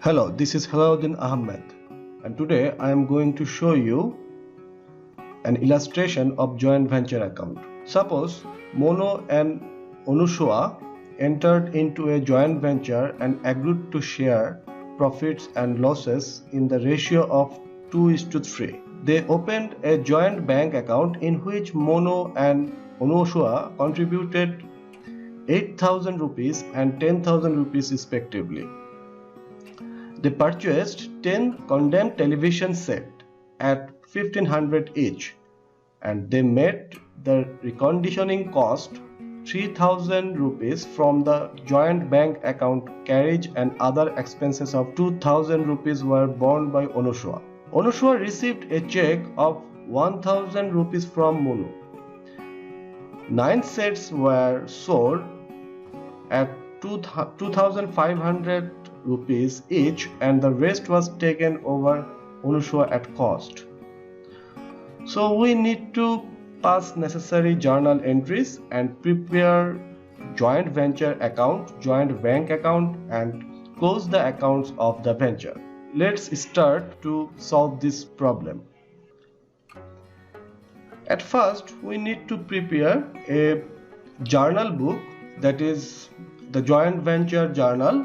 Hello, this is Helauddin Ahmed, and today I am going to show you an illustration of joint venture account. Suppose Mono and Onushua entered into a joint venture and agreed to share profits and losses in the ratio of 2:3. They opened a joint bank account in which Mono and Onushua contributed 8,000 rupees and 10,000 rupees respectively. They purchased 10 condemned television sets at 1500 each, and they made the reconditioning cost 3,000 rupees from the joint bank account. Carriage and other expenses of 2,000 rupees were borne by Onushua. Onushua received a check of 1,000 rupees from Mono. 9 sets were sold at 2,500 rupees each, and the rest was taken over Onushua at cost. So we need to pass necessary journal entries and prepare joint venture account, joint bank account, and close the accounts of the venture. Let's start to solve this problem. At first, we need to prepare a journal book, that is the joint venture journal,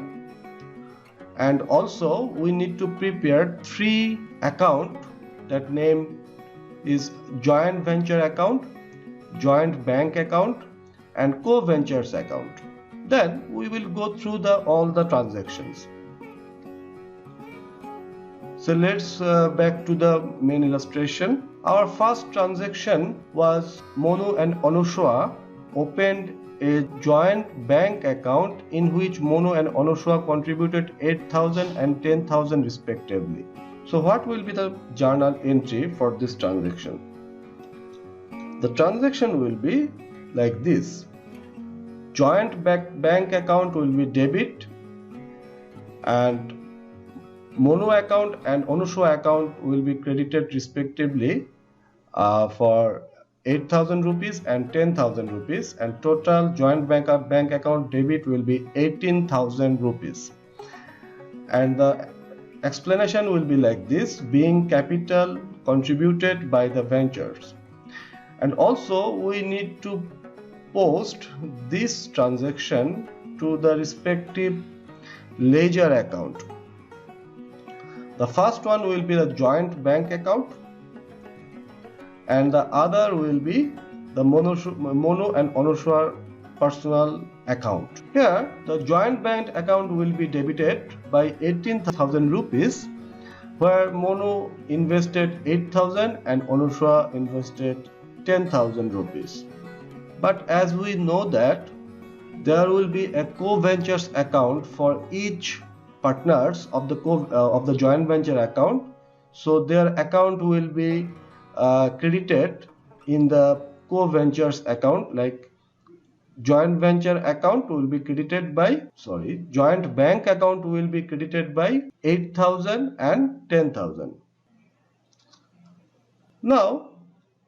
and also we need to prepare 3 accounts. That name is joint venture account, joint bank account, and co-ventures account. Then we will go through all the transactions. So let's back to the main illustration. Our first transaction was Mono and Onushua opened a joint bank account in which Mono and Onushua contributed 8,000 and 10,000 respectively. So what will be the journal entry for this transaction? The transaction will be like this. Joint bank account will be debit, and Mono account and Onushua account will be credited respectively for 8,000 rupees and 10,000 rupees, and total joint bank account debit will be 18,000 rupees. And the explanation will be like this: being capital contributed by the ventures. And also we need to post this transaction to the respective ledger account. The first one will be the joint bank account, and the other will be the Mono and Onushua personal account. Here the joint bank account will be debited by 18,000 rupees, where Mono invested 8,000 and Onushua invested 10,000 rupees. But as we know that there will be a co-ventures account for each partners of the joint venture account, so their account will be credited in the co-ventures account. Like joint venture account will be credited by joint bank account will be credited by 8,000 and 10,000. Now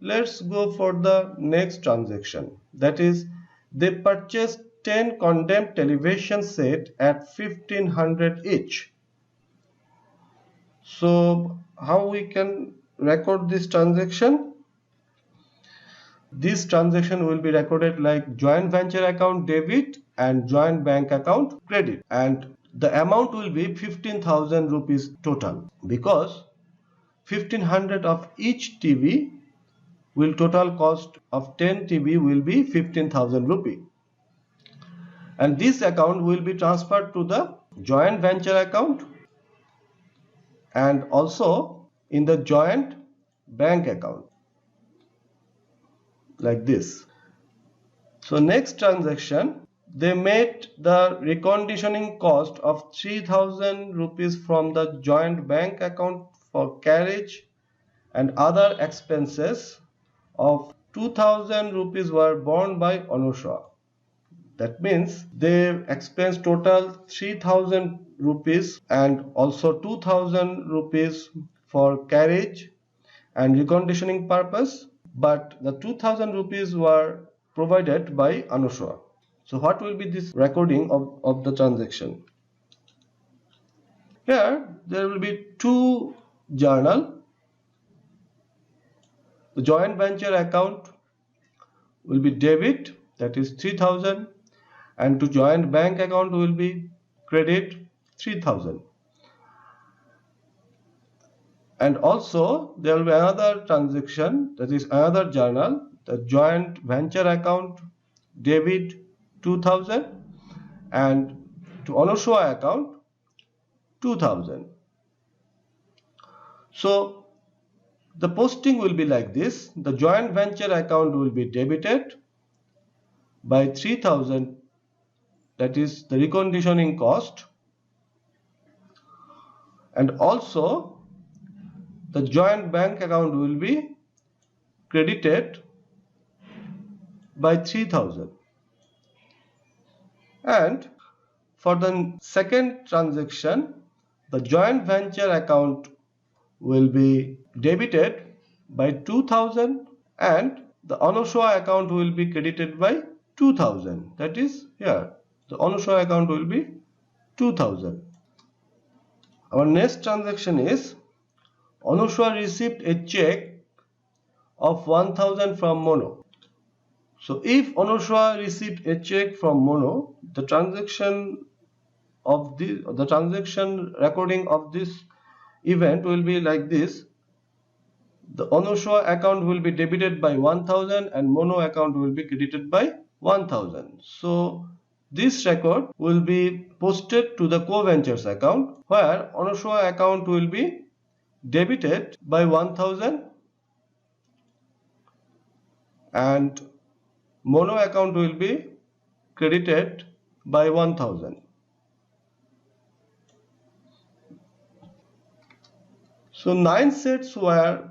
let's go for the next transaction, that is they purchased 10 condemned television set at 1500 each. So how we can record this transaction? This transaction will be recorded like joint venture account debit and joint bank account credit, and the amount will be 15,000 rupees total, because 1500 of each TV will total cost of 10 TV will be 15,000 rupee. And this account will be transferred to the joint venture account and also in the joint bank account, like this. So next transaction, they made the reconditioning cost of 3,000 rupees from the joint bank account for carriage and other expenses of 2,000 rupees were borne by Onushua. That means they expense total 3,000 rupees and also 2,000 rupees for carriage and reconditioning purpose, but the 2,000 rupees were provided by Onushua. So what will be this recording of the transaction? Here there will be two journal. The joint venture account will be debit, that is 3000, and to joint bank account will be credit 3000. And also there will be another transaction, that is another journal, the joint venture account debit 2000, and to Onoshua account 2000. So the posting will be like this: the joint venture account will be debited by 3000, that is the reconditioning cost, and also the joint bank account will be credited by 3000. And for the second transaction, the joint venture account will be debited by 2000 and the Onoshua account will be credited by 2000. That is here, the Onoshua account will be 2000. Our next transaction is Onoshua received a check of 1000 from Mono. So if Onoshua received a check from Mono, the transaction recording of this event will be like this: the Onoshua account will be debited by 1000 and Mono account will be credited by 1000. So this record will be posted to the co-ventures account, where Onoshua account will be debited by 1000 and Mono account will be credited by 1000. So 9 sets were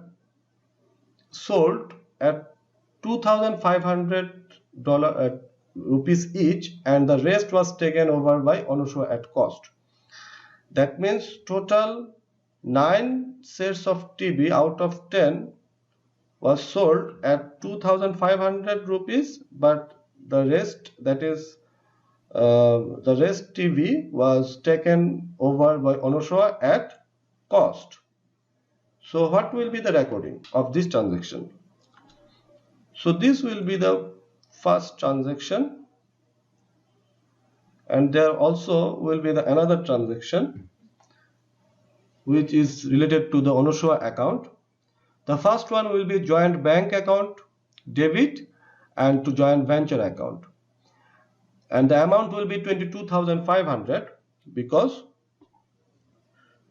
sold at $2,500 rupees each, and the rest was taken over by Onoshua at cost. That means total 9 sets of TV out of 10 was sold at 2,500 rupees, but the rest, that is the rest TV was taken over by Onoshua at cost. So what will be the recording of this transaction? So this will be the first transaction, and there also will be another transaction which is related to the Onoshua account. The first one will be joint bank account debit and to joint venture account, and the amount will be 22,500, because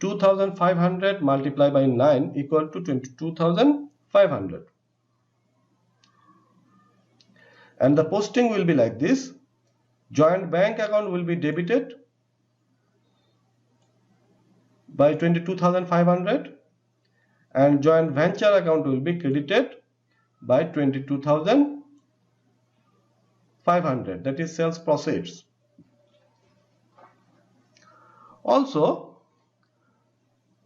2,500 multiplied by 9 equal to 22,500. And the posting will be like this: joint bank account will be debited by 22,500 and joint venture account will be credited by 22,500, that is sales proceeds. Also,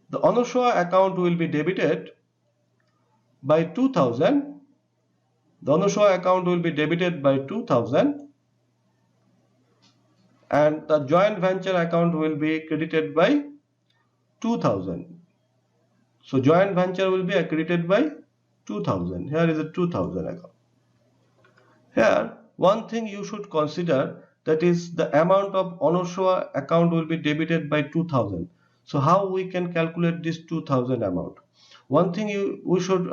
the Onoshua account will be debited by 2000. The Onoshua account will be debited by 2000 and the joint venture account will be credited by 2000. So joint venture will be accredited by 2000. Here is a 2000 account. Here one thing you should consider, that is the amount of Onoshua account will be debited by 2000. So how we can calculate this 2000 amount? One thing we should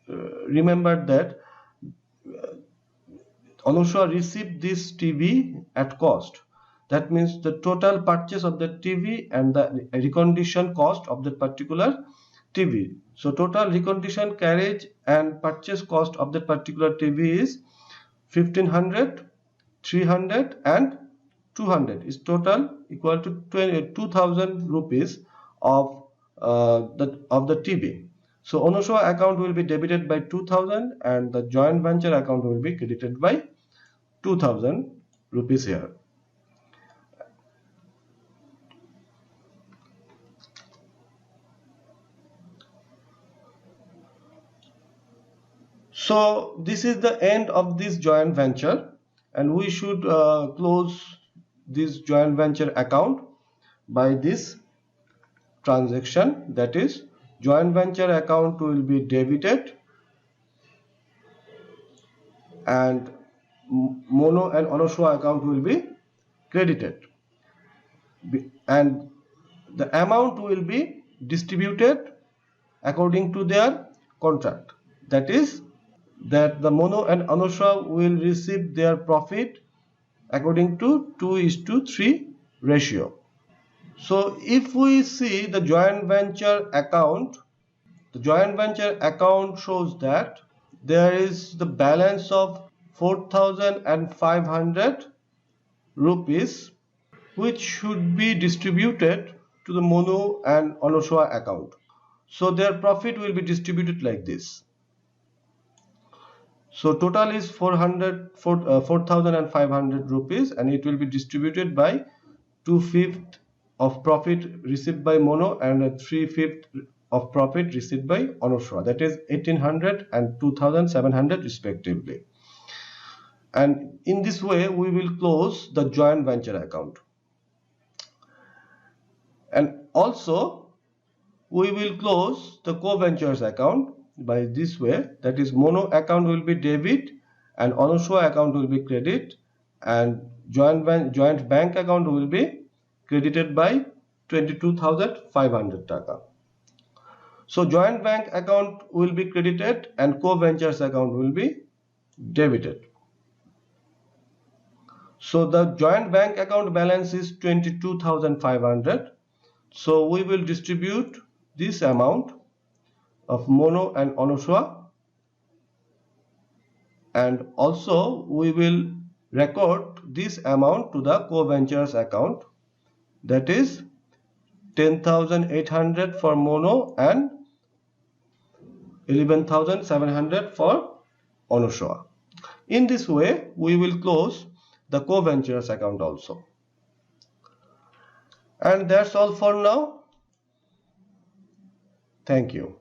remember that Onoshua received this TV at cost. That means the total purchase of the TV and the recondition cost of that particular TV. So total recondition, carriage and purchase cost of that particular TV is 1500, 300 and 200 is total equal to 2,000 rupees of the TV. So Onoshua account will be debited by 2000 and the joint venture account will be credited by 2000 rupees here. So this is the end of this joint venture, and we should close this joint venture account. by this transaction, that is joint venture account will be debited and Mono and Onoshua account will be credited, and the amount will be distributed according to their contract. That is that the Mono and Onoshua will receive their profit according to 2:3 ratio. So if we see the joint venture account, the joint venture account shows that there is the balance of 4,500 rupees which should be distributed to the Mono and Onoshua account. So their profit will be distributed like this. So total is 4,500 rupees, and it will be distributed by 2/5 of profit received by Mono and 3/5 of profit received by Onoshua. That is 1,800 and 2,700 respectively. And in this way, we will close the joint venture account. And also, we will close the co-ventures account by this way. That is, Mono account will be debit and Onoshua account will be credit, and joint bank account will be credited by 22,500 taka. So joint bank account will be credited and co-ventures account will be debited. So the joint bank account balance is 22,500. So we will distribute this amount of Mono and Onoshua, and also we will record this amount to the co-ventures account, that is 10,800 for Mono and 11,700 for Onoshua. In this way, we will close the co-ventures account also. And that's all for now. Thank you.